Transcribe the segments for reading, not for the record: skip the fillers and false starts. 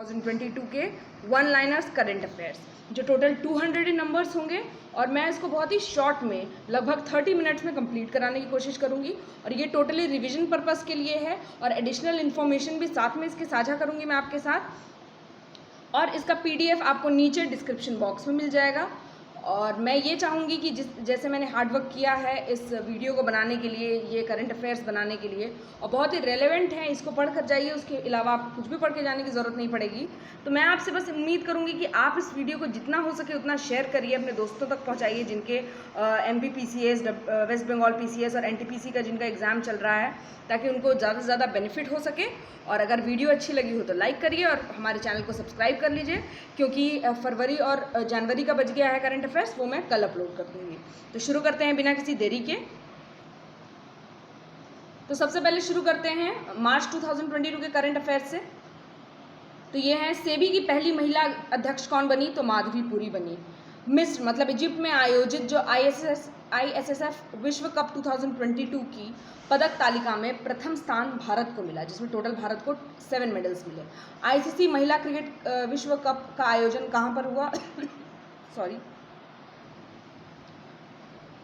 2022 के one liners current affairs जो total 200 numbers होंगे और मैं इसको बहुत ही शॉर्ट में लगभग 30 मिनट्स में कंप्लीट कराने की कोशिश करूंगी और ये टोटली रिवीजन पर्पस के लिए है और एडिशनल इन्फॉर्मेशन भी साथ में इसके साझा करूंगी मैं आपके साथ और इसका PDF आपको नीचे डिस्क्रिप्शन बॉक्स में मिल जाएगा। और मैं ये चाहूँगी कि जैसे मैंने हार्डवर्क किया है इस वीडियो को बनाने के लिए, ये करंट अफेयर्स बनाने के लिए और बहुत ही रेलेवेंट है, इसको पढ़ कर जाइए, उसके अलावा आप कुछ भी पढ़ के जाने की ज़रूरत नहीं पड़ेगी। तो मैं आपसे बस उम्मीद करूँगी कि आप इस वीडियो को जितना हो सके उतना शेयर करिए, अपने दोस्तों तक पहुँचाइए जिनके MPPCS, वेस्ट बंगाल PCS और NTPC का जिनका एग्ज़ाम चल रहा है, ताकि उनको ज़्यादा से ज़्यादा बेनिफिट हो सके। और अगर वीडियो अच्छी लगी हो तो लाइक करिए और हमारे चैनल को सब्सक्राइब कर लीजिए, क्योंकि फरवरी और जनवरी का बच गया है करंट अफेयर्स, वो मैं कल अपलोड कर दूँगी। तो शुरू करते हैं बिना किसी देरी के। तो सबसे पहले शुरू करते हैं मार्च 2022 के करंट अफेयर्स से। तो ये है, सेबी की पहली महिला अध्यक्ष कौन बनी? तो माधवी पुरी बनी। मिस्र मतलब इजिप्ट में आयोजित जो ISSF विश्व कप 2022 की पदक तालिका में प्रथम स्थान भारत को मिला, जिसमें टोटल भारत को 7 मेडल्स मिले। ICC महिला क्रिकेट विश्व कप का आयोजन कहाँ पर हुआ? सॉरी।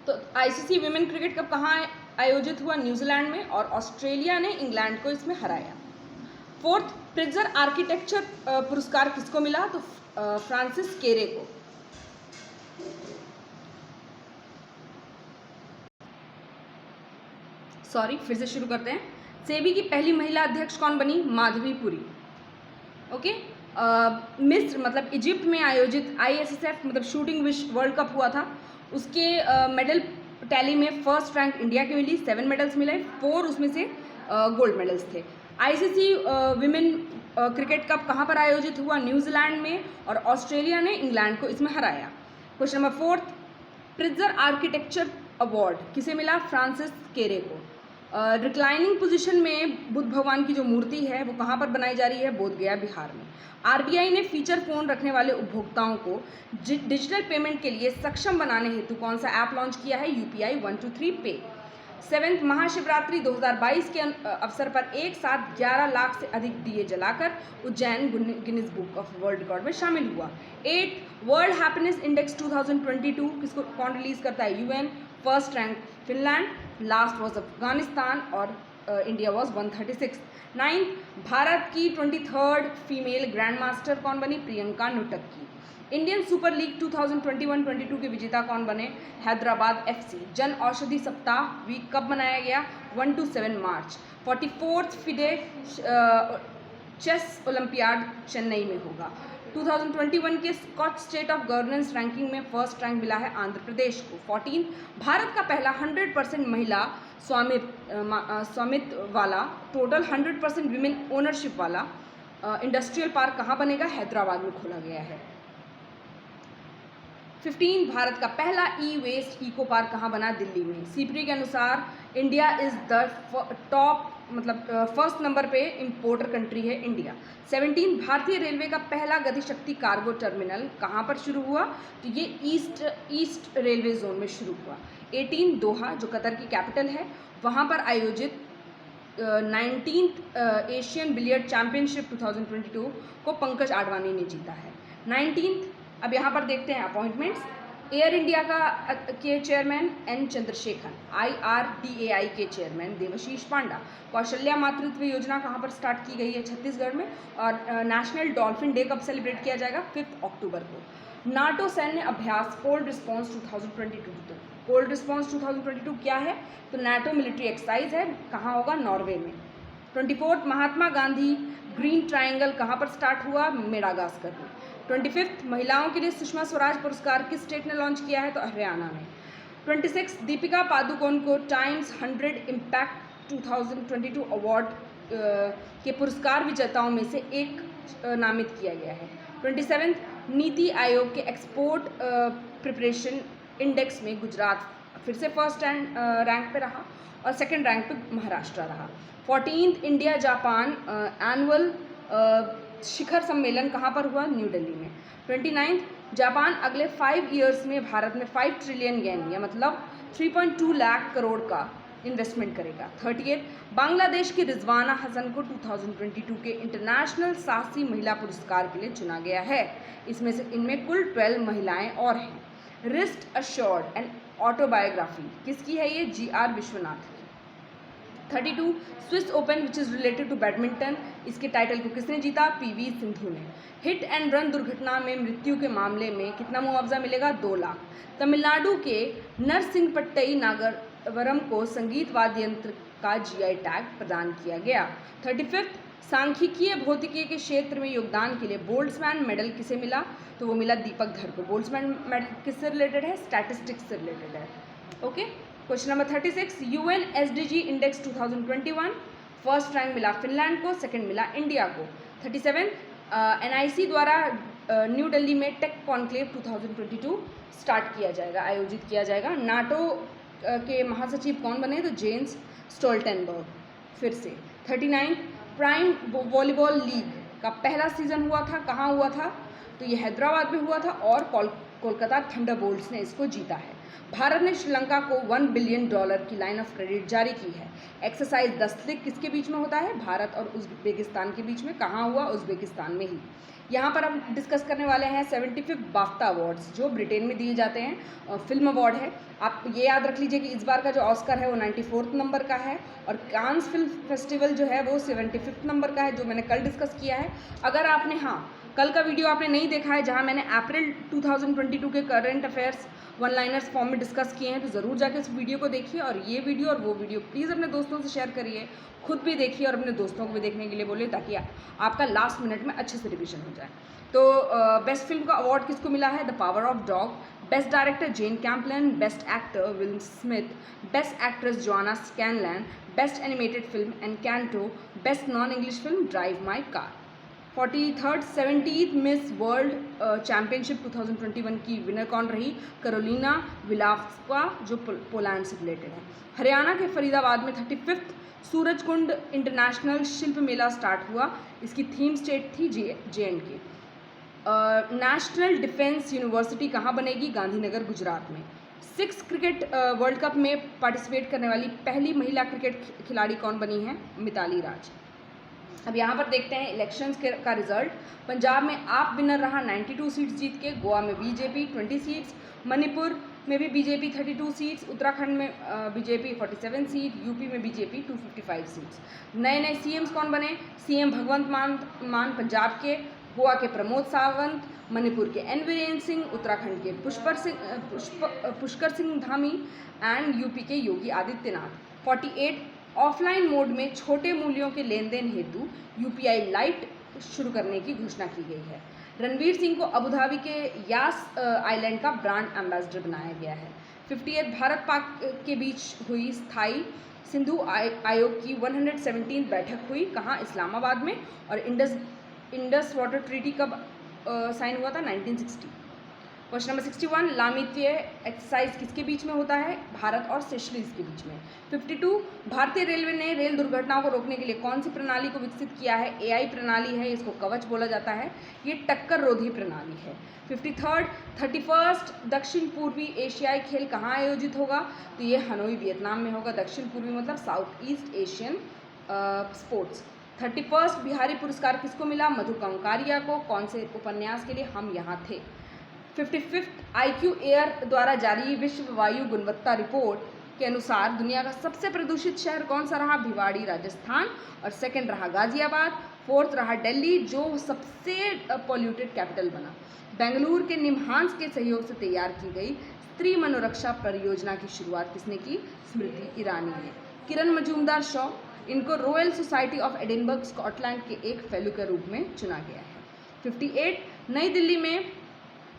तो ICC विमेन क्रिकेट कप कहाँ आयोजित हुआ? न्यूजीलैंड में, और ऑस्ट्रेलिया ने इंग्लैंड को इसमें हराया। फोर्थ, प्रिट्जर आर्किटेक्चर पुरस्कार किसको मिला? तो फ्रांसिस केरे को। सॉरी, फिर से शुरू करते हैं। सेबी की पहली महिला अध्यक्ष कौन बनी? माधवी पुरी। ओके। मिस्र मतलब इजिप्ट में आयोजित ISSF मतलब शूटिंग विश्व वर्ल्ड कप हुआ था, उसके मेडल टैली में फर्स्ट रैंक इंडिया की मिली, 7 मेडल्स मिले, 4 उसमें से गोल्ड मेडल्स थे। ICC विमेन क्रिकेट कप कहाँ पर आयोजित हुआ? न्यूजीलैंड में, और ऑस्ट्रेलिया ने इंग्लैंड को इसमें हराया। Question number 4, Pritzker architecture award किसे मिला? फ्रांसिस केरे को। रिक्लाइनिंग पोजीशन में बुद्ध भगवान की जो मूर्ति है वो कहाँ पर बनाई जा रही है? बोधगया, बिहार में। RBI ने फीचर फोन रखने वाले उपभोक्ताओं को डिजिटल पेमेंट के लिए सक्षम बनाने हेतु कौन सा ऐप लॉन्च किया है? UPI 123 पे। 7th, महाशिवरात्रि 2022 के अवसर पर एक साथ 11 लाख से अधिक दिए जलाकर Ujjain Guinness book of world record में शामिल हुआ। 8, वर्ल्ड हैप्पीनेस इंडेक्स 2022 किसको कौन रिलीज करता है? UN। First rank Finland, last was Afghanistan और इंडिया वॉज 136। 9th, भारत की 23rd फीमेल ग्रैंड मास्टर कौन बनी? प्रियंका नुटक्की। इंडियन सुपर लीग 2021-22 के विजेता कौन बने? हैदराबाद FC। जन औषधि सप्ताह वीक कब मनाया गया? 1 to 7 March. 44th FIDE chess olympiad Chennai में होगा। 2021 के Scotch state of governance ranking में फर्स्ट रैंक मिला है आंध्र प्रदेश को। 14, भारत का पहला 100% महिला स्वामित्व वाला, टोटल 100% विमेन ओनरशिप वाला इंडस्ट्रियल पार्क कहाँ बनेगा? हैदराबाद में खोला गया है। 15, भारत का पहला ई-वेस्ट इको पार्क कहाँ बना? दिल्ली में। सीपरी के अनुसार इंडिया इज द टॉप मतलब फर्स्ट नंबर पे इंपोर्टर कंट्री है इंडिया। 17, भारतीय रेलवे का पहला गतिशक्ति कार्गो टर्मिनल कहाँ पर शुरू हुआ? तो ये ईस्ट रेलवे जोन में शुरू हुआ। 18, दोहा जो कतर की कैपिटल है, वहाँ पर आयोजित 19th एशियन बिलियर्ड चैंपियनशिप 2022 को पंकज आडवाणी ने जीता है। 19th, अब यहाँ पर देखते हैं अपॉइंटमेंट्स। एयर इंडिया के चेयरमैन N चंद्रशेखर, IRDAI के चेयरमैन देवशीष पांडा। कौशल्या मातृत्व योजना कहाँ पर स्टार्ट की गई है? छत्तीसगढ़ में। और नेशनल डॉल्फिन डे कब सेलिब्रेट किया जाएगा? 5 अक्टूबर को। नाटो सैन्य अभ्यास कोल्ड रिस्पॉन्स 2022। तो कोल्ड रिस्पॉन्स 2022 क्या है? तो नाटो मिलिट्री एक्सरसाइज है, कहाँ होगा? नॉर्वे में। 24, महात्मा गांधी ग्रीन ट्रायंगल कहाँ पर स्टार्ट हुआ? मेडागास्कर में। 25, महिलाओं के लिए सुषमा स्वराज पुरस्कार किस स्टेट ने लॉन्च किया है? तो हरियाणा में। 26, दीपिका पादुकोण को टाइम्स 100 इम्पैक्ट 2022 अवार्ड के पुरस्कार विजेताओं में से एक नामित किया गया है। 27, नीति आयोग के एक्सपोर्ट प्रिपरेशन इंडेक्स में गुजरात फिर से फर्स्ट रैंक पे रहा और सेकंड रैंक पे महाराष्ट्र रहा। 14th, इंडिया जापान एनुअल शिखर सम्मेलन कहाँ पर हुआ? न्यू दिल्ली में। 29th, जापान अगले 5 ईयर्स में भारत में 5 ट्रिलियन येन या मतलब 3.2 लाख करोड़ का इन्वेस्टमेंट करेगा। 38 बांग्लादेश की रिजवाना हसन को 2022 के इंटरनेशनल साहसी महिला पुरस्कार के लिए चुना गया है। इनमें कुल 12 महिलाएं और हैं। रिस्ट अश्योर्ड एंड ऑटोबायोग्राफी किसकी है? ये GR विश्वनाथ की। 32 Swiss open which is related to badminton, इसके टाइटल को किसने जीता? PV सिंधु ने। हिट एंड रन दुर्घटना में मृत्यु के मामले में कितना मुआवजा मिलेगा? 2 लाख। तमिलनाडु के नरसिंहपट्टई नागवरम को संगीत वाद्य यंत्र का GI टैग प्रदान किया गया। 35 सांख्यिकीय भौतिकी के क्षेत्र में योगदान के लिए बोल्ट्जमैन मेडल किसे मिला? तो वो मिला दीपक धर को। बोल्ट्जमैन मेडल किससे रिलेटेड है? स्टैटिस्टिक्स से रिलेटेड है। Okay, question number 36 UN SDG index 2021 first rank मिला फिनलैंड को, सेकंड मिला इंडिया को। 37 NIC द्वारा न्यू दिल्ली में टेक कॉन्क्लेव 2022 स्टार्ट किया जाएगा, आयोजित किया जाएगा। नाटो के महासचिव कौन बने? तो जेन्स स्टोल्टेनबर्ग। फिर से 39 प्राइम वॉलीबॉल लीग का पहला सीजन हुआ था, कहाँ हुआ था? तो ये हैदराबाद में हुआ था और कोलकाता थंडरबोल्ट्स ने इसको जीता है। भारत ने श्रीलंका को $1 बिलियन की लाइन ऑफ क्रेडिट जारी की है। एक्सरसाइज 10 लीग किसके बीच में होता है? भारत और उज़्बेकिस्तान के बीच में। कहाँ हुआ? उज़्बेकिस्तान में ही। यहाँ पर हम डिस्कस करने वाले हैं 75 बाफ्टा अवार्ड्स जो ब्रिटेन में दिए जाते हैं, फिल्म अवार्ड है। आप ये याद रख लीजिए कि इस बार का जो ऑस्कर है वो 94 नंबर का है और कांस फिल्म फेस्टिवल जो है वो 75 नंबर का है, जो मैंने कल डिस्कस किया है। अगर आपने कल का वीडियो आपने नहीं देखा है जहाँ मैंने अप्रैल 2022 के current affairs one liners form में डिस्कस किए हैं, तो ज़रूर जाकर इस वीडियो को देखिए। और ये वीडियो और वो वीडियो प्लीज़ अपने दोस्तों से शेयर करिए, खुद भी देखिए और अपने दोस्तों को भी देखने के लिए बोलिए, ताकि आपका लास्ट मिनट में अच्छे से रिविजन हो जाए। तो बेस्ट फिल्म का अवार्ड किसको मिला है? The power of dog. Best director Jane Campion, best actor Will Smith, best actress Joanna Scanlan, best animated film Encanto, best non English film drive my car. 43rd 70th miss world championship 2021 की winner कौन रही? Carolina विलाफ्स्का, जो Poland से related है। हरियाणा के फरीदाबाद में 35th Surajkund international शिल्प मेला start हुआ, इसकी थीम स्टेट थी JNK। नेशनल डिफेंस यूनिवर्सिटी कहाँ बनेगी? गांधीनगर, गुजरात में। 6 क्रिकेट वर्ल्ड कप में पार्टिसिपेट करने वाली पहली महिला क्रिकेट खिलाड़ी कौन बनी है? मिताली राज। अब यहाँ पर देखते हैं इलेक्शंस का रिजल्ट। पंजाब में आप विनर रहा 92 सीट्स जीत के, गोवा में BJP 20 सीट्स, मणिपुर में भी BJP 32 सीट्स, उत्तराखंड में BJP 47 सीट, यूपी में BJP 255 सीट्स। नए CMs कौन बने? CM भगवंत मान पंजाब के, गोवा के प्रमोद सावंत, मणिपुर के N वीरेंद्र सिंह, उत्तराखंड के पुष्कर सिंह धामी एंड यूपी के योगी आदित्यनाथ। 48 ऑफलाइन मोड में छोटे मूल्यों के लेन देन हेतु UPI लाइट शुरू करने की घोषणा की गई है। रणवीर सिंह को अबू धाबी के यास आइलैंड का ब्रांड एम्बेसडर बनाया गया है। 58 भारत पाक के बीच हुई स्थायी सिंधु आयोग की 117 बैठक हुई, कहाँ? इस्लामाबाद में। और इंडस वाटर ट्रीटी कब साइन हुआ था? 1960। क्वेश्चन नंबर 61 लामित्य एक्सरसाइज किसके बीच में होता है? भारत और सेशेल्स के बीच में। 52 भारतीय रेलवे ने रेल दुर्घटनाओं को रोकने के लिए कौन सी प्रणाली को विकसित किया है? AI प्रणाली है, इसको कवच बोला जाता है, ये टक्कर रोधी प्रणाली है। 31st दक्षिण पूर्वी एशियाई खेल कहाँ आयोजित होगा? तो ये हनोई, वियतनाम में होगा। दक्षिण पूर्वी मतलब south east Asian sports. 31st Bihari पुरस्कार किसको मिला? मधु कंकारिया को। कौन से उपन्यास के लिए? हम यहाँ थे। 55th IQ एयर द्वारा जारी विश्व वायु गुणवत्ता रिपोर्ट के अनुसार दुनिया का सबसे प्रदूषित शहर कौन सा रहा? भिवाड़ी, राजस्थान। और सेकंड रहा गाजियाबाद, फोर्थ रहा दिल्ली, जो सबसे पॉल्यूटेड कैपिटल बना। बेंगलुरु के निम्हांस के सहयोग से तैयार की गई स्त्री मनोरक्षा परियोजना की शुरुआत किसने की? स्मृति ईरानी ने। किरण मजूमदार शॉ, इनको royal society of Edinburgh Scotland के एक फेलो के रूप में चुना गया है। 58 नई दिल्ली में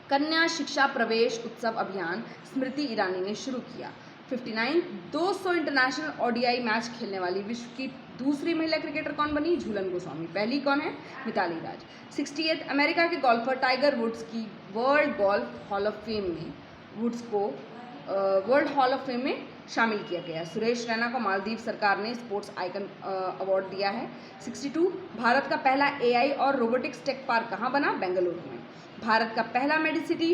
कन्या शिक्षा प्रवेश उत्सव अभियान स्मृति ईरानी ने शुरू किया। 59 200 इंटरनेशनल ODI मैच खेलने वाली विश्व की दूसरी महिला क्रिकेटर कौन बनी? झूलन गोस्वामी। पहली कौन है? मिताली राज। 68 अमेरिका के गोल्फर टाइगर वुड्स की world golf hall of fame में वुड्स को वर्ल्ड हॉल ऑफ फेम में शामिल किया गया। सुरेश रैना को मालदीव सरकार ने स्पोर्ट्स आइकन अवार्ड दिया है। 62 भारत का पहला AI और रोबोटिक्स टेक पार्क कहाँ बना? बेंगलुरु में। भारत का पहला मेडिसिटी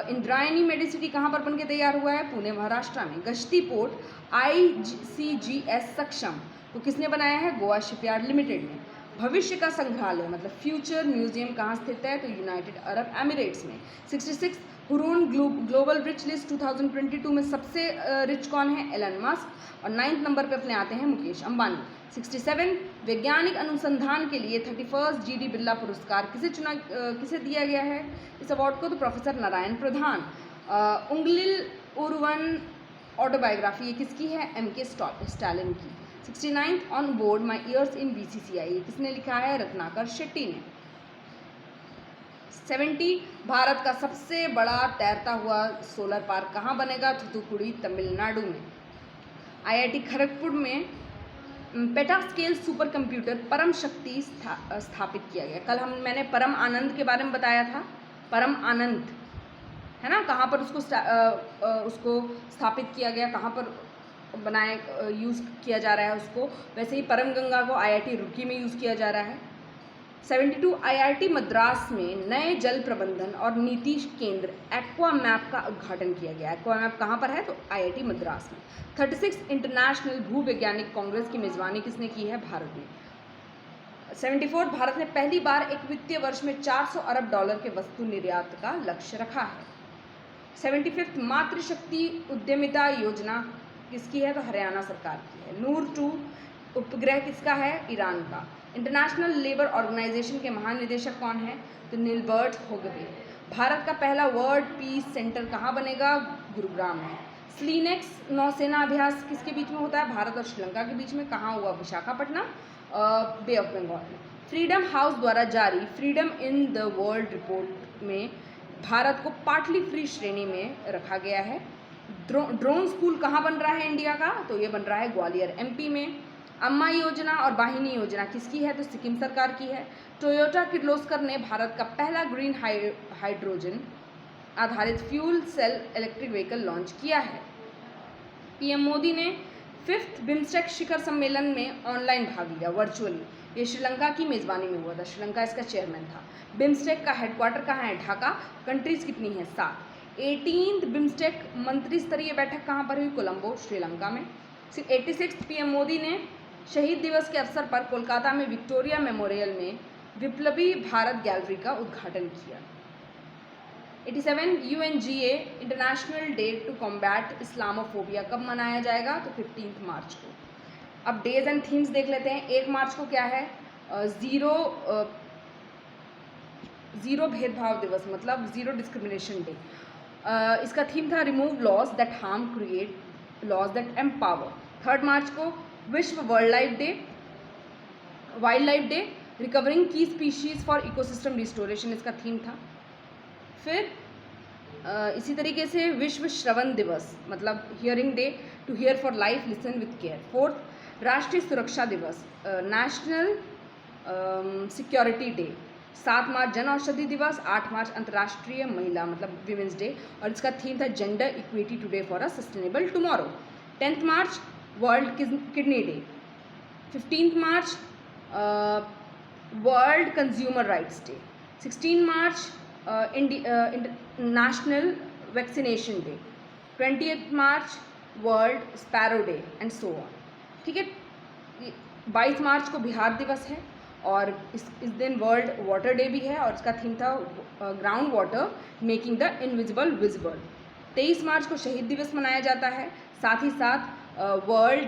इंद्रायणी मेडिसिटी कहाँ पर बनके तैयार हुआ है? पुणे महाराष्ट्र में। गश्ती पोर्ट ICGS सक्षम तो किसने बनाया है? गोवा शिपयार्ड लिमिटेड ने। भविष्य का संग्रहालय मतलब फ्यूचर म्यूजियम कहाँ स्थित है? तो यूनाइटेड अरब एमिरेट्स में। 66 हुरून ग्लोबल रिच लिस्ट 2022 में सबसे रिच कौन है? Elon Musk. और 9th नंबर पे अपने आते हैं मुकेश अंबानी। 67 वैज्ञानिक अनुसंधान के लिए 31 GD बिरला पुरस्कार किसे दिया गया है इस अवार्ड को? तो प्रोफेसर नारायण प्रधान। उंगलिल उर्वन ऑटोबायोग्राफी ये किसकी है? MK स्टालिन की। 69 on board my years in BCCI ये किसने लिखा है? रत्नाकर शेट्टी ने। 70 भारत का सबसे बड़ा तैरता हुआ सोलर पार्क कहाँ बनेगा? थूथुकुडी तमिलनाडु में। IIT खड़गपुर में पेटा स्केल सुपर कंप्यूटर परम शक्ति स्थापित किया गया। कल मैंने परम आनंद के बारे में बताया था। परम आनंद है ना, कहाँ पर उसको स्थापित किया गया, कहाँ पर यूज़ किया जा रहा है उसको। वैसे ही परम गंगा को IIT रुड़की में यूज़ किया जा रहा है। 72 IIT मद्रास में नए जल प्रबंधन और नीति केंद्र एक्वा मैप का उद्घाटन किया गया। एक्वा मैप कहाँ पर है? तो IIT मद्रास में। 36 इंटरनेशनल भूवैज्ञानिक कांग्रेस की मेजबानी किसने की है? भारत ने। 74 भारत ने पहली बार एक वित्तीय वर्ष में $400 अरब के वस्तु निर्यात का लक्ष्य रखा है। 75 मातृशक्ति उद्यमिता योजना किसकी है? तो हरियाणा सरकार की है। नूर 2 उपग्रह किसका है? ईरान का। इंटरनेशनल लेबर ऑर्गेनाइजेशन के महानिदेशक कौन है? तो निल्बर्ट होगवे। भारत का पहला वर्ल्ड पीस सेंटर कहाँ बनेगा? गुरुग्राम में। स्लीनेक्स नौसेना अभ्यास किसके बीच में होता है? भारत और श्रीलंका के बीच में। कहाँ हुआ? विशाखापट्टनम, बे ऑफ बंगाल में। फ्रीडम हाउस द्वारा जारी freedom in the world report में भारत को पार्टली फ्री श्रेणी में रखा गया है। ड्रोन स्कूल कहाँ बन रहा है इंडिया का? तो ये बन रहा है ग्वालियर MP में। अम्मा योजना और वाहिनी योजना किसकी है? तो सिक्किम सरकार की है। टोयोटा किर्लोस्कर ने भारत का पहला ग्रीन हाइड्रोजन आधारित fuel cell electric vehicle launch किया है। PM मोदी ने 5th बिम्स्टेक शिखर सम्मेलन में ऑनलाइन भाग लिया वर्चुअली। ये श्रीलंका की मेज़बानी में हुआ था। श्रीलंका इसका चेयरमैन था। बिम्स्टेक का हेडक्वार्टर कहाँ है? ढाका। कंट्रीज कितनी है? 7। 18th बिम्स्टेक मंत्री स्तरीय बैठक कहाँ पर हुई? कोलंबो, श्रीलंका में। 86 PM मोदी ने शहीद दिवस के अवसर पर कोलकाता में विक्टोरिया मेमोरियल में विप्लवी भारत गैलरी का उद्घाटन किया। 87 UNGA international day to combat Islamophobia कब मनाया जाएगा? तो 15 मार्च को। अब डेज एंड थीम्स देख लेते हैं। 1 मार्च को क्या है? ज़ीरो भेदभाव दिवस मतलब ज़ीरो डिस्क्रिमिनेशन डे। इसका थीम था remove laws that harm, create laws that empower. 3 March को विश्व वाइल्ड लाइफ डे, रिकवरिंग की स्पीशीज़ फॉर इकोसिस्टम रिस्टोरेशन इसका थीम था। फिर इसी तरीके से विश्व श्रवण दिवस मतलब hearing day, to hear for life, listen with care. 4 राष्ट्रीय सुरक्षा दिवस, नेशनल सिक्योरिटी डे। 7 मार्च जन औषधि दिवस। 8 मार्च अंतर्राष्ट्रीय महिला मतलब विमेंस डे और इसका थीम था gender equity today for a sustainable tomorrow. 10th March world kidney day. 15th March world consumer rights day. 16 March national vaccination day. 20th March world sparrow day and so on. ठीक है। 22 मार्च को बिहार दिवस है और इस दिन world water day भी है और इसका थीम था ground water making the invisible visible. 23 मार्च को शहीद दिवस मनाया जाता है। साथ ही साथ वर्ल्ड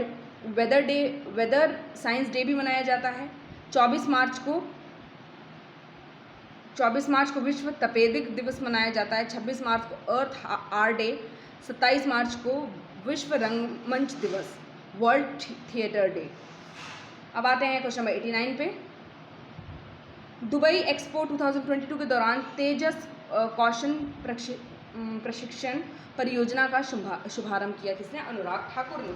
वेदर साइंस डे भी मनाया जाता है। 24 मार्च को विश्व तपेदिक दिवस मनाया जाता है। 26 मार्च को अर्थ आर डे। 27 मार्च को विश्व रंगमंच दिवस वर्ल्ड थिएटर डे। अब आते हैं क्वेश्चन नंबर 89 पे। दुबई एक्सपो 2022 के दौरान तेजस कौशल प्रशिक्षण परियोजना का शुभारंभ किया किसने? अनुराग ठाकुर ने।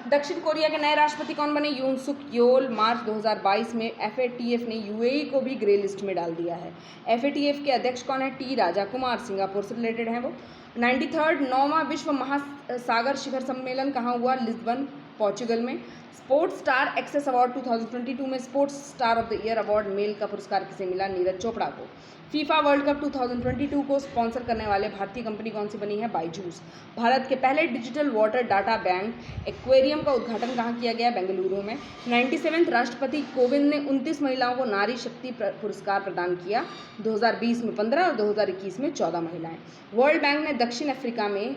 दक्षिण कोरिया के नए राष्ट्रपति कौन बने? यून सुक योल। मार्च 2022 में FATF ने UAE को भी ग्रे लिस्ट में डाल दिया है। FATF के अध्यक्ष कौन है? T राजा कुमार, सिंगापुर से रिलेटेड हैं वो। 93rd 9वां विश्व महासागर शिखर सम्मेलन कहाँ हुआ? लिस्बन, पोर्चुगल में। स्पोर्ट्स स्टार एक्सेस अवार्ड 2022 में sports star of the year award male का पुरस्कार किसे मिला? नीरज चोपड़ा को। फीफा वर्ल्ड कप 2022 को स्पॉन्सर करने वाले भारतीय कंपनी कौन सी बनी है? बायजूस। भारत के पहले digital water data bank aquarium का उद्घाटन कहाँ किया गया? बेंगलुरु में। 97वें राष्ट्रपति कोविंद ने 29 महिलाओं को नारी शक्ति पुरस्कार प्रदान किया। 2020 में 15 और 2021 में 14 महिलाएं। वर्ल्ड बैंक ने दक्षिण अफ्रीका में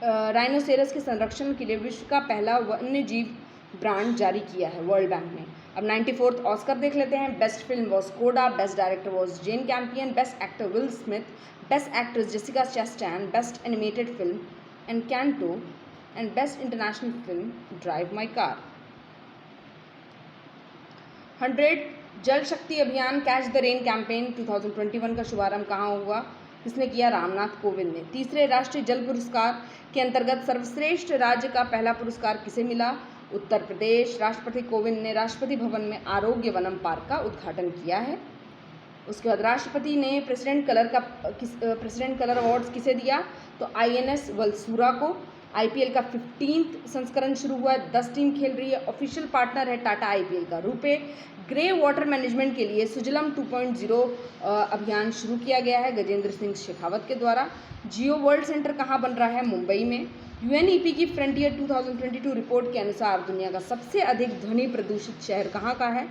राइनोसेरस के संरक्षण के लिए विश्व का पहला वन्य जीव ब्रांड जारी किया है वर्ल्ड बैंक ने। अब 94th ऑस्कर देख लेते हैं। Best film was Coda, best director was Jane Campion, best actor Will Smith, best actress Jessica Chastain, best animated film Encanto and best international film drive my car. 100 Jal शक्ति अभियान catch the rain campaign 2021 का शुभारंभ कहाँ हुआ? किसने किया? रामनाथ कोविंद ने। तीसरे राष्ट्रीय जल पुरस्कार के अंतर्गत सर्वश्रेष्ठ राज्य का पहला पुरस्कार किसे मिला? उत्तर प्रदेश। राष्ट्रपति कोविंद ने राष्ट्रपति भवन में आरोग्य वनम पार्क का उद्घाटन किया है। उसके बाद राष्ट्रपति ने प्रेसिडेंट कलर अवार्ड्स किसे दिया? तो INS वलसूरा को। IPL का 15th संस्करण शुरू हुआ है, 10 टीम खेल रही है। ऑफिशियल पार्टनर है टाटा IPL का रुपे। ग्रे वाटर मैनेजमेंट के लिए सुजलम 2.0 अभियान शुरू किया गया है गजेंद्र सिंह शेखावत के द्वारा। जियो वर्ल्ड सेंटर कहाँ बन रहा है? मुंबई में। UNEP की फ्रंटियर 2022 रिपोर्ट के अनुसार दुनिया का सबसे अधिक ध्वनि प्रदूषित शहर कहाँ का है?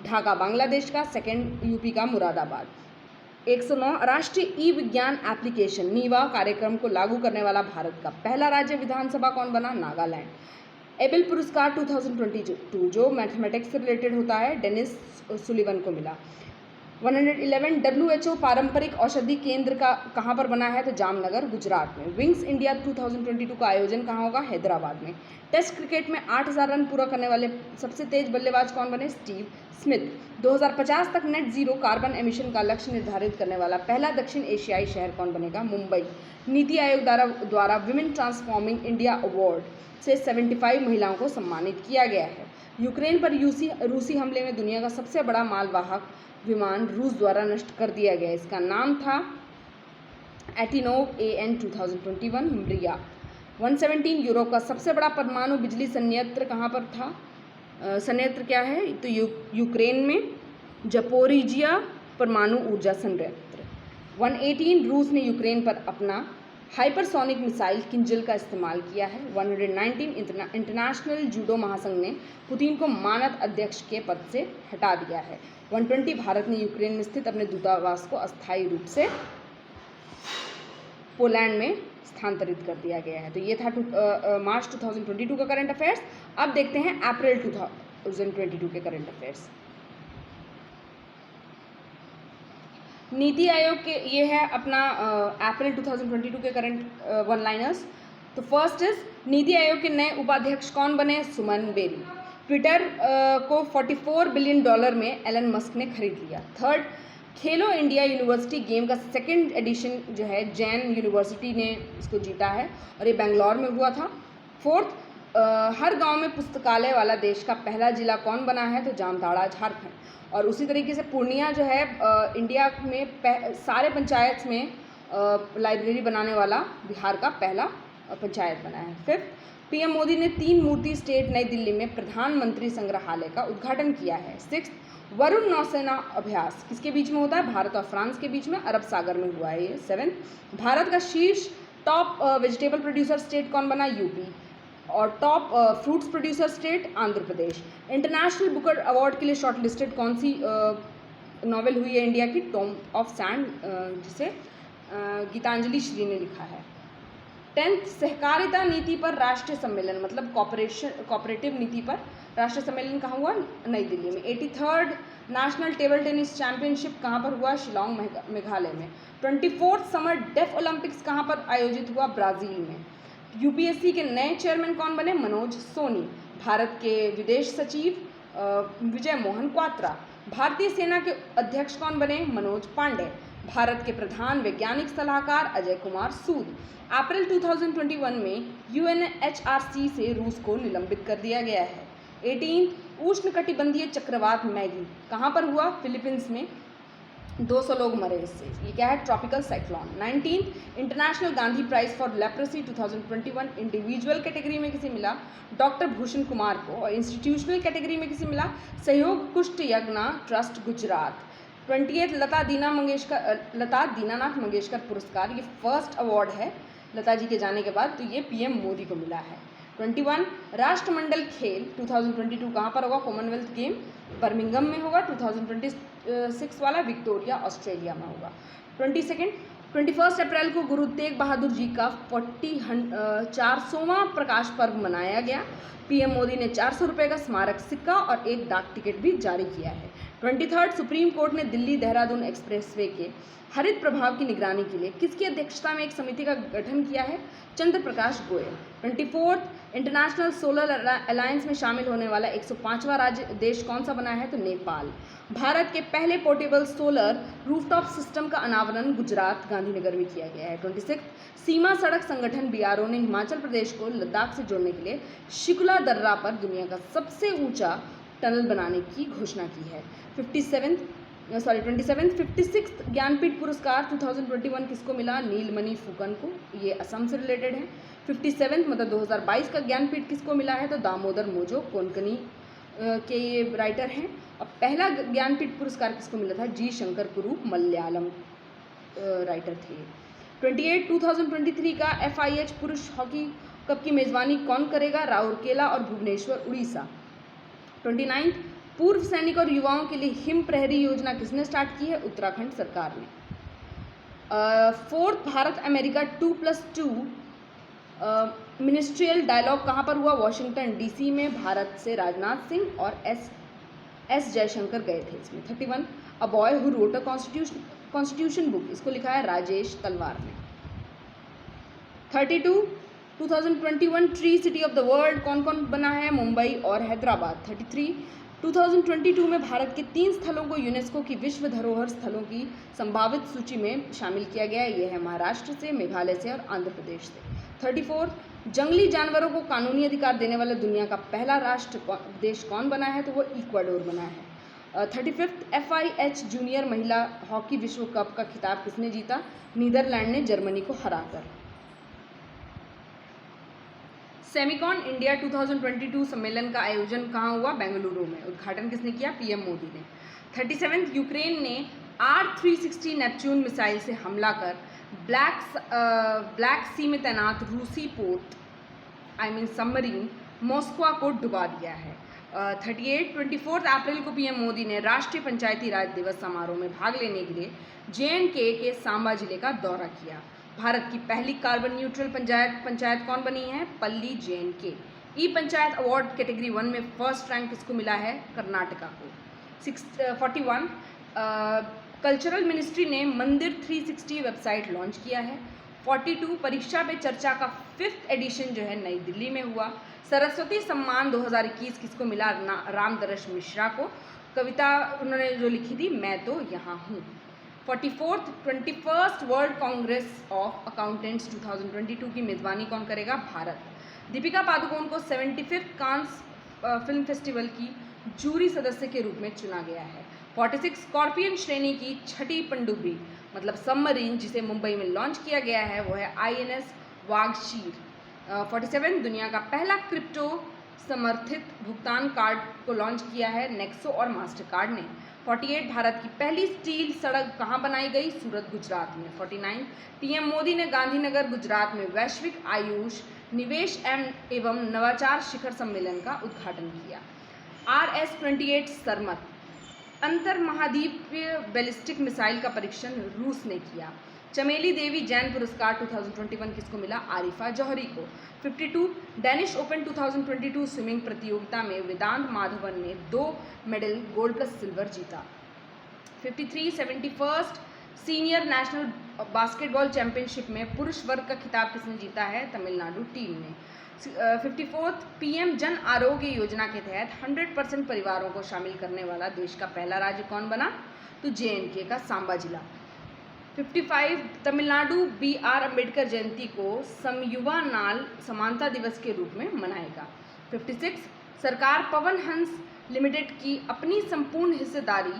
ढाका बांग्लादेश का, सेकेंड UP का मुरादाबाद। 109 राष्ट्रीय ई विज्ञान एप्लीकेशन नीवा कार्यक्रम को लागू करने वाला भारत का पहला राज्य विधानसभा कौन बना? नागालैंड। एबेल पुरस्कार 2022 जो मैथमेटिक्स से रिलेटेड होता है डेनिस सुलिवन को मिला। 111 WHO पारंपरिक औषधि केंद्र का कहाँ पर बना है? तो जामनगर गुजरात में। विंग्स इंडिया 2022 का आयोजन कहाँ होगा? हैदराबाद में। टेस्ट क्रिकेट में 8000 रन पूरा करने वाले सबसे तेज बल्लेबाज कौन बने? Steve Smith. 2050 तक नेट जीरो कार्बन एमिशन का लक्ष्य निर्धारित करने वाला पहला दक्षिण एशियाई शहर कौन बनेगा? मुंबई। नीति आयोग द्वारा विमेन ट्रांसफॉर्मिंग इंडिया अवार्ड से 75 महिलाओं को सम्मानित किया गया है। यूक्रेन पर रूसी हमले में दुनिया का सबसे बड़ा मालवाहक विमान रूस द्वारा नष्ट कर दिया गया। इसका नाम था एटिनोव AN 2021 मरिया। 117 यूरोप का सबसे बड़ा परमाणु बिजली संयंत्र कहाँ पर था? संयंत्र क्या है? तो यूक्रेन में जपोरिजिया परमाणु ऊर्जा संयंत्र। 118 रूस ने यूक्रेन पर अपना हाइपरसोनिक मिसाइल किंजल का इस्तेमाल किया है। 119 इंटरनेशनल जूडो महासंघ ने पुतिन को मानद अध्यक्ष के पद से हटा दिया है। 120 भारत ने यूक्रेन में स्थित अपने दूतावास को अस्थायी रूप से पोलैंड में स्थानांतरित कर दिया गया है। तो ये था मार्च 2022 का करंट अफेयर्स। अब देखते हैं अप्रैल 2022 के करंट अफेयर्स। नीति आयोग के ये है अपना अप्रैल 2022 के करंट वन लाइनर्स। तो फर्स्ट इज नीति आयोग के नए उपाध्यक्ष कौन बने? सुमन बेरी। ट्विटर को $44 बिलियन में एलन मस्क ने खरीद लिया। थर्ड, खेलो इंडिया यूनिवर्सिटी गेम का सेकंड एडिशन जो है जैन यूनिवर्सिटी ने इसको जीता है और ये बेंगलोर में हुआ था। फोर्थ, हर गांव में पुस्तकालय वाला देश का पहला जिला कौन बना है? तो जामताड़ा झारखंड। और उसी तरीके से पूर्णिया जो है इंडिया में सारे पंचायत में लाइब्रेरी बनाने वाला बिहार का पहला पंचायत बना है। फिफ्थ, PM मोदी ने 3 मूर्ति स्टेट नई दिल्ली में प्रधानमंत्री संग्रहालय का उद्घाटन किया है। सिक्स्थ, वरुण नौसेना अभ्यास किसके बीच में होता है? भारत और फ्रांस के बीच में, अरब सागर में हुआ है ये। सेवेंथ, भारत का शीर्ष टॉप वेजिटेबल प्रोड्यूसर स्टेट कौन बना? यूपी। और top fruits producer state Andhra Pradesh. International Booker award के लिए शॉर्ट लिस्टेड कौन सी नॉवेल हुई है इंडिया की? टॉम ऑफ सैंड, जिसे गीतांजलि श्री ने लिखा है। 10th, सहकारिता नीति पर राष्ट्रीय सम्मेलन मतलब कॉपरेटिव नीति पर राष्ट्रीय सम्मेलन कहाँ हुआ? नई दिल्ली में। 83rd national table tennis championship कहाँ पर हुआ? शिलोंग मेघालय में। 24th समर डेफ ओलंपिक्स कहाँ पर आयोजित हुआ? ब्राज़ील में। UPSC के नए चेयरमैन कौन बने? मनोज सोनी। भारत के विदेश सचिव विजय मोहन क्वात्रा। भारतीय सेना के अध्यक्ष कौन बने? मनोज पांडे। भारत के प्रधान वैज्ञानिक सलाहकार अजय कुमार सूद। अप्रैल 2021 में UNHRC से रूस को निलंबित कर दिया गया है। 18 उष्णकटिबंधीय चक्रवात मैगी कहाँ पर हुआ? फिलीपींस में। 200 लोग मरे इससे। ये क्या है? Tropical cyclone. 19 international Gandhi prize for leprosy 2021 individual category में किसे मिला? डॉक्टर भूषण कुमार को। और इंस्टीट्यूशनल कैटेगरी में किसे मिला? सहयोग कुष्ठ यज्ञ ट्रस्ट गुजरात। 20 लता दीनानाथ मंगेशकर पुरस्कार, ये फर्स्ट अवार्ड है लता जी के जाने के बाद, तो ये पीएम मोदी को मिला है। 21 राष्ट्रमंडल खेल 2022 कहाँ पर होगा? कॉमनवेल्थ गेम बर्मिंघम में होगा। 2026 वाला विक्टोरिया ऑस्ट्रेलिया में होगा। 21 अप्रैल को गुरु तेग बहादुर जी का 400वां प्रकाश पर्व मनाया गया। पीएम मोदी ने 400 रुपये का स्मारक सिक्का और एक डाक टिकट भी जारी किया है। 23 सुप्रीम कोर्ट ने दिल्ली देहरादून एक्सप्रेसवे के हरित प्रभाव की निगरानी के लिए किसकी अध्यक्षता में एक समिति का गठन किया है? चंद्र प्रकाश गोयल। 24 इंटरनेशनल सोलर अलायंस में शामिल होने वाला 105वां राज्य देश कौन सा बना है? तो नेपाल। भारत के पहले पोर्टेबल सोलर रूफटॉप सिस्टम का अनावरण गुजरात गांधीनगर में किया गया है। 26 सीमा सड़क संगठन बीआरओ ने हिमाचल प्रदेश को लद्दाख से जोड़ने के लिए शिकुला दर्रा पर दुनिया का सबसे ऊंचा टनल बनाने की घोषणा की है। 26 ज्ञानपीठ पुरस्कार 2021 किसको मिला? नीलमणि फुकन को, ये असम से रिलेटेड है। 57 मतलब 2022 का ज्ञानपीठ किसको मिला है? तो दामोदर मोजो कोंकणी के ये राइटर हैं। और पहला ज्ञानपीठ पुरस्कार किसको मिला था? जी शंकर कुरूप, मलयालम राइटर थे। 2023 का FIH पुरुष हॉकी कप की मेजबानी कौन करेगा? राउरकेला और भुवनेश्वर, उड़ीसा। 29 पूर्व सैनिक और युवाओं के लिए हिम प्रहरी योजना किसने स्टार्ट की है? उत्तराखंड सरकार ने। 4 भारत अमेरिका 2+2 मिनिस्ट्रियल डायलॉग कहाँ पर हुआ? वॉशिंगटन DC में। भारत से राजनाथ सिंह और एस जयशंकर गए थे इसमें। 31 a boy who wrote a constitution book, इसको लिखा है राजेश तलवार ने। 32 2021 tree city of the world कौन कौन बना है? मुंबई और हैदराबाद। 33 2022 में भारत के 3 स्थलों को यूनेस्को की विश्व धरोहर स्थलों की संभावित सूची में शामिल किया गया है। ये है महाराष्ट्र से, मेघालय से और आंध्र प्रदेश से। 34 जंगली जानवरों को कानूनी अधिकार देने वाला दुनिया का पहला राष्ट्र देश कौन बना है? तो वो इक्वाडोर बना है। 35 FIH जूनियर महिला हॉकी विश्व कप का खिताब किसने जीता? नीदरलैंड ने जर्मनी को हराकर। सेमिकॉन इंडिया 2022 सम्मेलन का आयोजन कहाँ हुआ? बेंगलुरु में। उद्घाटन किसने किया? पीएम मोदी ने। 37 यूक्रेन ने R360 नेपच्यून मिसाइल से हमला कर ब्लैक सी में तैनात रूसी पोत सबमरीन मॉस्को को डुबा दिया है। 24 अप्रैल को पीएम मोदी ने राष्ट्रीय पंचायती राज दिवस समारोह में भाग लेने के लिए J&K के सांबा जिले का दौरा किया। भारत की पहली कार्बन न्यूट्रल पंचायत कौन बनी है? पल्ली J&K। ई पंचायत अवार्ड कैटेगरी 1 में फर्स्ट रैंक किसको मिला है? कर्नाटका को। 41 कल्चरल मिनिस्ट्री ने मंदिर 360 वेबसाइट लॉन्च किया है। 42 परीक्षा पे चर्चा का 5th एडिशन जो है नई दिल्ली में हुआ। सरस्वती सम्मान 2021 किसको मिला? रामदर्श मिश्रा को। कविता उन्होंने जो लिखी थी, मैं तो यहाँ हूँ। 21st world Congress of accountants 2022 की मेज़बानी कौन करेगा? भारत। दीपिका पादुकोण को 75th कांस फिल्म फेस्टिवल की जूरी सदस्य के रूप में चुना गया है। 46 स्कॉर्पियन श्रेणी की छठी पनडुब्बी मतलब सबमरीन जिसे मुंबई में लॉन्च किया गया है वो है INS वागशीर। 47 दुनिया का पहला क्रिप्टो समर्थित भुगतान कार्ड को लॉन्च किया है नेक्सो और मास्टरकार्ड ने। 48 भारत की पहली स्टील सड़क कहाँ बनाई गई? सूरत, गुजरात में। 49 पीएम मोदी ने गांधीनगर, गुजरात में वैश्विक आयुष निवेश एवं नवाचार शिखर सम्मेलन का उद्घाटन किया। RS-28 सरमत अंतर महाद्वीपीय बैलिस्टिक मिसाइल का परीक्षण रूस ने किया। चमेली देवी जैन पुरस्कार 2021 किसको मिला? आरिफा जौहरी को। 52 डेनिश ओपन 2022 स्विमिंग प्रतियोगिता में वेदांत माधवन ने 2 मेडल गोल्ड प्लस सिल्वर जीता। 53 71 सीनियर नेशनल बास्केटबॉल चैंपियनशिप में पुरुष वर्ग का खिताब किसने जीता है? तमिलनाडु टीम ने। 54 पीएम जन आरोग्य योजना के तहत 100% परिवारों को शामिल करने वाला देश का पहला राज्य कौन बना? तो J&K का सांबा जिला। 55 तमिलनाडु BR अम्बेडकर जयंती को समयुवा नाल समानता दिवस के रूप में मनाएगा। 56 सरकार पवन हंस लिमिटेड की अपनी संपूर्ण हिस्सेदारी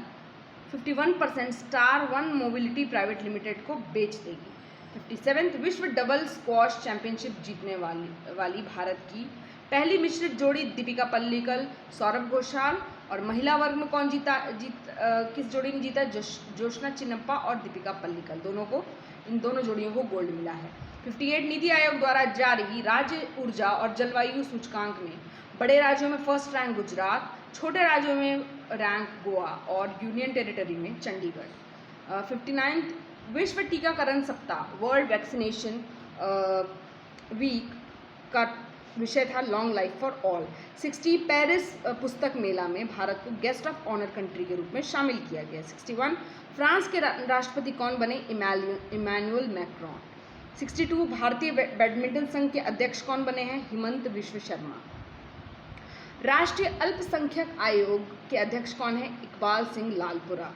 51% star one mobility private limited को बेच देगी। 57th विश्व डबल स्क्वॉश चैंपियनशिप जीतने वाली भारत की पहली मिश्रित जोड़ी दीपिका पल्लिकल सौरभ घोषाल। और महिला वर्ग में कौन किस जोड़ी ने जीता? जोशना चिन्नप्पा और दीपिका पल्लिकल, इन दोनों जोड़ियों को गोल्ड मिला है। 58 नीति आयोग द्वारा जारी राज्य ऊर्जा और जलवायु सूचकांक में बड़े राज्यों में फर्स्ट रैंक गुजरात, छोटे राज्यों में रैंक गोवा और यूनियन टेरिटरी में चंडीगढ़। 59 विश्व टीकाकरण सप्ताह वर्ल्ड वैक्सीनेशन वीक का विषय था long life for all. 60 Paris पुस्तक मेला में भारत को गेस्ट ऑफ ऑनर कंट्री के रूप में शामिल किया गया। 61 फ्रांस के राष्ट्रपति कौन बने? Emmanuel Macron. 62 भारतीय बैडमिंटन संघ के अध्यक्ष कौन बने हैं? हिमंत विश्व शर्मा। राष्ट्रीय अल्पसंख्यक आयोग के अध्यक्ष कौन है? इकबाल सिंह लालपुरा।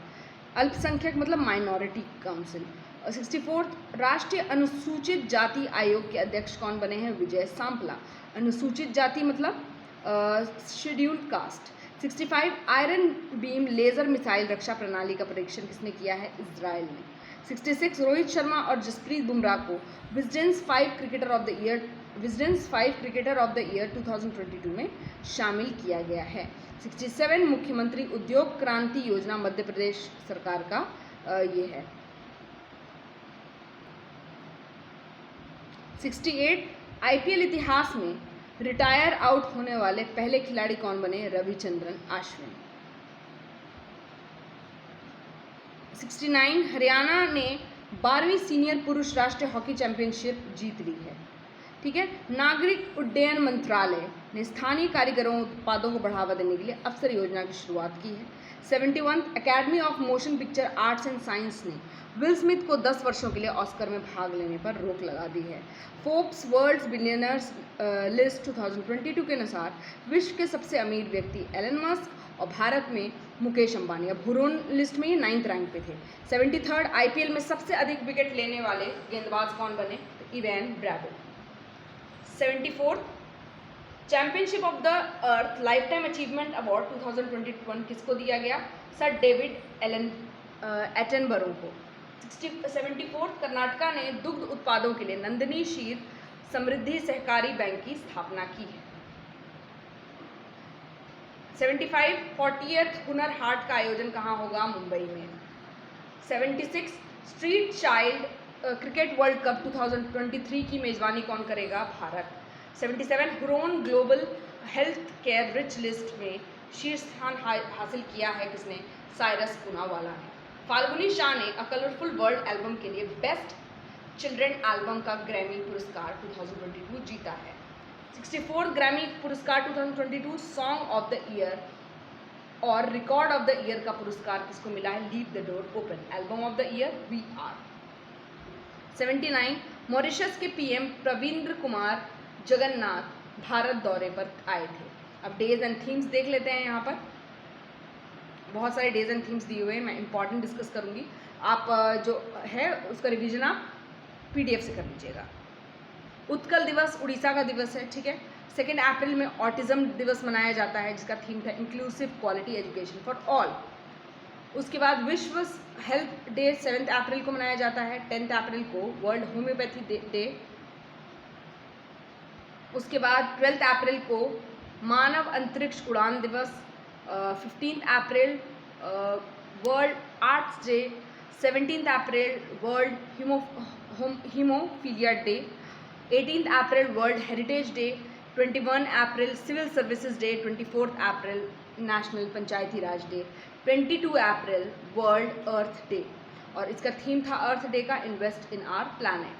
अल्पसंख्यक मतलब माइनॉरिटी काउंसिल। 64 राष्ट्रीय अनुसूचित जाति आयोग के अध्यक्ष कौन बने हैं? विजय सांपला। अनुसूचित जाति मतलब scheduled caste. 65 iron beam laser missile रक्षा प्रणाली का परीक्षण किसने किया है? इजराइल ने। 66 रोहित शर्मा और जसप्रीत बुमराह को विजडेंस 5 क्रिकेटर ऑफ द ईयर 2022 में शामिल किया गया है। 67 मुख्यमंत्री उद्योग क्रांति योजना मध्य प्रदेश सरकार का ये है। 68 आईपीएल इतिहास में रिटायर आउट होने वाले पहले खिलाड़ी कौन बने? रविचंद्रन अश्विन। 69 हरियाणा ने 12वीं सीनियर पुरुष राष्ट्रीय हॉकी चैंपियनशिप जीत ली है। ठीक है। नागरिक उड्डयन मंत्रालय ने स्थानीय कारीगरों उत्पादों को बढ़ावा देने के लिए अवसर योजना की शुरुआत की है। 71 academy of motion picture arts and science ने विल स्मिथ को 10 वर्षों के लिए ऑस्कर में भाग लेने पर रोक लगा दी है। फोर्ब्स वर्ल्ड बिलियनर्स लिस्ट 2022 के अनुसार विश्व के सबसे अमीर व्यक्ति एलन मस्क और भारत में मुकेश अंबानी। अब हुरोन लिस्ट में ये 9th रैंक पे थे। 73 आईपीएल में सबसे अधिक विकेट लेने वाले गेंदबाज कौन बने? Evan Bravo. 74 championship of the earth lifetime achievement award 2021 किसको दिया गया? सर डेविड एटनबरो को। 74 कर्नाटका ने दुग्ध उत्पादों के लिए नंदिनी क्षीर समृद्धि सहकारी बैंक की स्थापना की है। 75 40th हुनर हाट का आयोजन कहाँ होगा? मुंबई में। 76 street child cricket world cup 2023 की मेजबानी कौन करेगा? Bharat. 77 Hurun global health care rich list में शीर्ष स्थान हासिल किया है किसने? साइरस पूनावाला ने। फाल्गुनी शाह ने अ कलरफुल वर्ल्ड एल्बम के लिए बेस्ट चिल्ड्रन एल्बम का ग्रैमी पुरस्कार 2022 जीता है। 64 ग्रैमी पुरस्कार 2022 सॉन्ग ऑफ द ईयर और रिकॉर्ड ऑफ द ईयर का पुरस्कार किसको मिला है? Leave the door open. Album of the year we are. 79 Mauritius के पीएम प्रविंद्र कुमार जगन्नाथ भारत दौरे पर आए थे। अब डेज एंड थीम्स देख लेते हैं। यहाँ पर बहुत सारे डेज एंड थीम्स दिए हुए हैं, मैं इंपॉर्टेंट डिस्कस करूँगी। आप जो है उसका रिवीजन आप पीडीएफ से कर लीजिएगा। उत्कल दिवस उड़ीसा का दिवस है। ठीक है। 2 अप्रैल में ऑटिज्म दिवस मनाया जाता है जिसका थीम था inclusive quality education for all. उसके बाद विश्व हेल्थ डे 7 अप्रैल को मनाया जाता है। 10 अप्रैल को वर्ल्ड होम्योपैथी डे। उसके बाद 12 अप्रैल को मानव अंतरिक्ष उड़ान दिवस। 15 अप्रैल वर्ल्ड आर्ट्स डे। 17 अप्रैल वर्ल्ड हीमोफीलिया डे। 18 अप्रैल वर्ल्ड हेरिटेज डे। 21 अप्रैल सिविल सर्विसेज डे। 24 अप्रैल नेशनल पंचायती राज डे। 22 अप्रैल वर्ल्ड अर्थ डे और इसका थीम था अर्थ डे का इन्वेस्ट इन आवर प्लैनेट।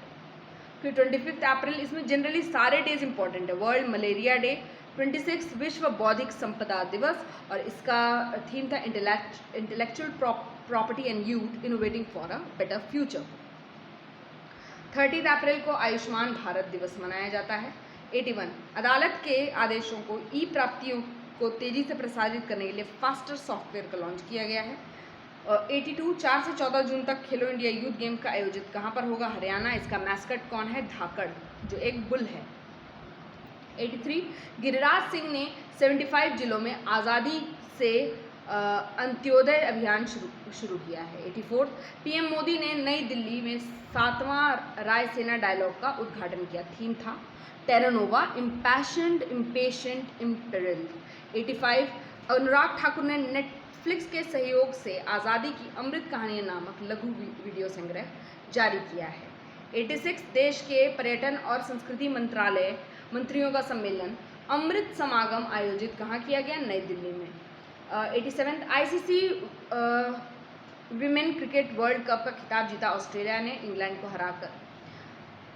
फिर 25 अप्रैल, इसमें जनरली सारे डेज इंपॉर्टेंट है। World malaria day. 26 विश्व बौद्धिक संपदा दिवस और इसका थीम था intellectual property and youth innovating for a better future. 30 अप्रैल को आयुष्मान भारत दिवस मनाया जाता है। 81 अदालत के आदेशों को ई प्राप्तियों को तेजी से प्रसारित करने के लिए फास्टर सॉफ्टवेयर का लॉन्च किया गया है। 82 4 से 14 जून तक खेलो इंडिया यूथ गेम का आयोजित कहाँ पर होगा? हरियाणा। इसका मैस्कट कौन है? धाकड़, जो एक बुल है। 83 गिरिराज सिंह ने 75 जिलों में आज़ादी से अंत्योदय अभियान शुरू किया है। 84 पीएम मोदी ने नई दिल्ली में 7वां रायसेना डायलॉग का उद्घाटन किया। थीम था टेरानोवा, इम्पैशन्ड, इम्पेशेंट, इम्पेरिल्ड। 85 अनुराग ठाकुर ने नेटफ्लिक्स के सहयोग से आज़ादी की अमृत कहानियाँ नामक लघु वीडियो संग्रह जारी किया है। 86 देश के पर्यटन और संस्कृति मंत्रालय मंत्रियों का सम्मेलन अमृत समागम आयोजित कहाँ किया गया? नई दिल्ली में। 87 ICC women cricket world cup का खिताब जीता ऑस्ट्रेलिया ने इंग्लैंड को हराकर।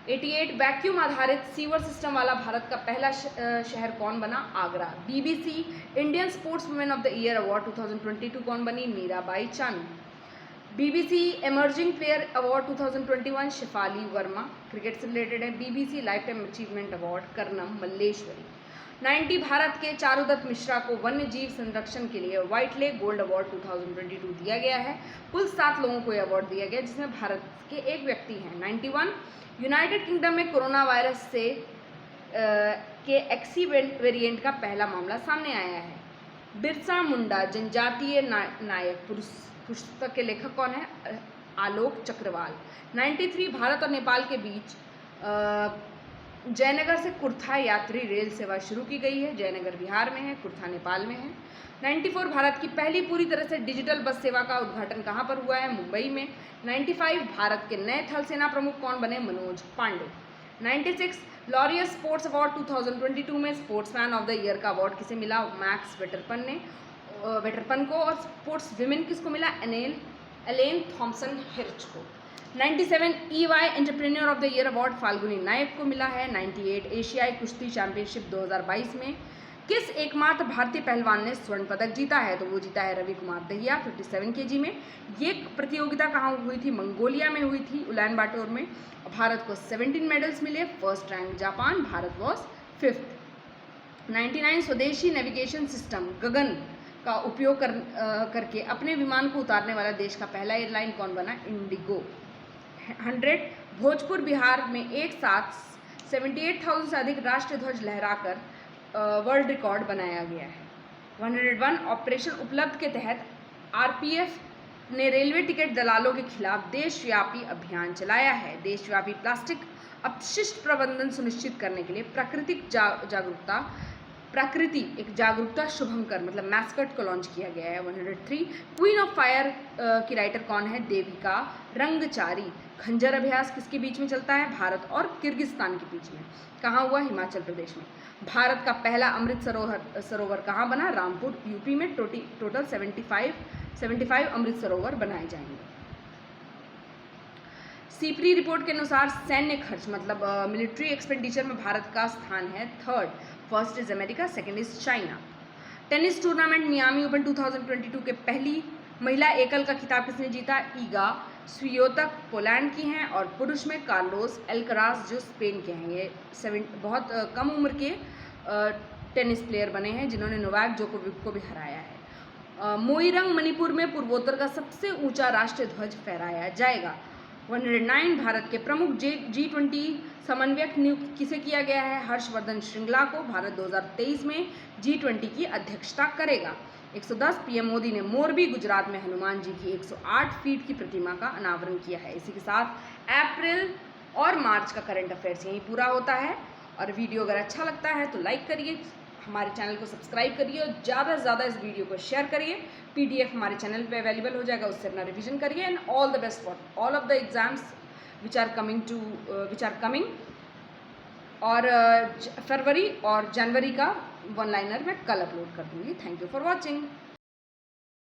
88 वैक्यूम आधारित सीवर सिस्टम वाला भारत का पहला शहर कौन बना? Agra. BBC Indian sports women of the year award 2022 कौन बनी? Mirabai Chanu. BBC emerging player award 2021 Shafali Verma, cricket से रिलेटेड है। BBC lifetime achievement award Karnam Malleswari. 90 Bharat के चारुदत्त मिश्रा को वन्य जीव संरक्षण के लिए व्हाइट लेक गोल्ड अवार्ड 2022 दिया गया है। कुल 7 लोगों को यह अवार्ड दिया गया जिसमें भारत के एक व्यक्ति हैं। 91 यूनाइटेड किंगडम में कोरोना वायरस से के एक्सी वेरिएंट का पहला मामला सामने आया है। बिरसा मुंडा जनजातीय नायक पुस्तक के लेखक कौन है? आलोक चक्रवाल। 93 भारत और नेपाल के बीच जयनगर से कुर्था यात्री रेल सेवा शुरू की गई है। जयनगर बिहार में है, कुर्था नेपाल में है। 94 भारत की पहली पूरी तरह से डिजिटल बस सेवा का उद्घाटन कहाँ पर हुआ है? मुंबई में। 95 भारत के नए थल सेना प्रमुख कौन बने? Manoj Pandey. 96 Laureus sports award 2022 में स्पोर्ट्समैन ऑफ द ईयर का अवार्ड किसे मिला? मैक्स वेटरपन को। और स्पोर्ट्स विमेन किसको मिला? एलेन थॉम्सन हिर्च को। 97 EY entrepreneur of the year award Falguni Nayak को मिला है। 98 एशियाई कुश्ती चैंपियनशिप 2022 में किस एकमात्र भारतीय पहलवान ने स्वर्ण पदक जीता है? तो वो जीता है रवि कुमार दहिया 57 kg में। ये प्रतियोगिता कहाँ हुई थी? मंगोलिया में हुई थी, उलान बाटोर में। भारत को 17 मेडल्स मिले। First rank Japan, Bharat was 5th। 99 स्वदेशी नेविगेशन सिस्टम गगन का उपयोग करके अपने विमान को उतारने वाला देश का पहला एयरलाइन कौन बना? इंडिगो। 100 भोजपुर बिहार में एक साथ 78,000 से अधिक राष्ट्रीय ध्वज लहराकर वर्ल्ड रिकॉर्ड बनाया गया है। 101 ऑपरेशन उपलब्ध के तहत आरपीएफ ने रेलवे टिकट दलालों के खिलाफ देशव्यापी अभियान चलाया है। देशव्यापी प्लास्टिक अपशिष्ट प्रबंधन सुनिश्चित करने के लिए प्रकृति एक जागरूकता शुभंकर मतलब मैस्कट को लॉन्च किया गया है। 103 क्वीन ऑफ फायर की राइटर कौन है? देविका रंगचारी। खंजर अभ्यास किसके बीच में चलता है? भारत और किर्गिस्तान के बीच में। कहाँ हुआ? हिमाचल प्रदेश में। भारत का पहला अमृत सरोवर कहाँ बना? रामपुर यूपी में। टोटल 75 अमृत सरोवर बनाए जाएंगे। सीपरी रिपोर्ट के अनुसार सैन्य खर्च मतलब मिलिट्री एक्सपेंडिचर में भारत का स्थान है 3rd। First is America, second is China. Tennis tournament Miami open 2022 के पहली महिला एकल का खिताब किसने जीता? ईगा स्वियोतक पोलैंड की हैं और पुरुष में कार्लोस एल्कराज जो स्पेन के हैं। ये बहुत कम उम्र के टेनिस प्लेयर बने हैं जिन्होंने नोवाक जोकोविक को भी हराया है। मोइरंग मणिपुर में पूर्वोत्तर का सबसे ऊंचा राष्ट्रीय ध्वज फहराया जाएगा। 109 भारत के प्रमुख G20 समन्वयक नियुक्त किसे किया गया है? हर्षवर्धन श्रृंगला को। भारत 2023 में G20 की अध्यक्षता करेगा। 110 पीएम मोदी ने मोरबी गुजरात में हनुमान जी की 108 फीट की प्रतिमा का अनावरण किया है। इसी के साथ अप्रैल और मार्च का करंट अफेयर्स यहीं पूरा होता है। और वीडियो अगर अच्छा लगता है तो लाइक करिए, हमारे चैनल को सब्सक्राइब करिए और ज़्यादा से ज़्यादा इस वीडियो को शेयर करिए। PDF हमारे चैनल पे अवेलेबल हो जाएगा, उससे अपना रिवीजन करिए। And all the best for all of the exams which are coming. और फरवरी और जनवरी का वन लाइनर मैं कल अपलोड कर दूँगी। Thank you for watching.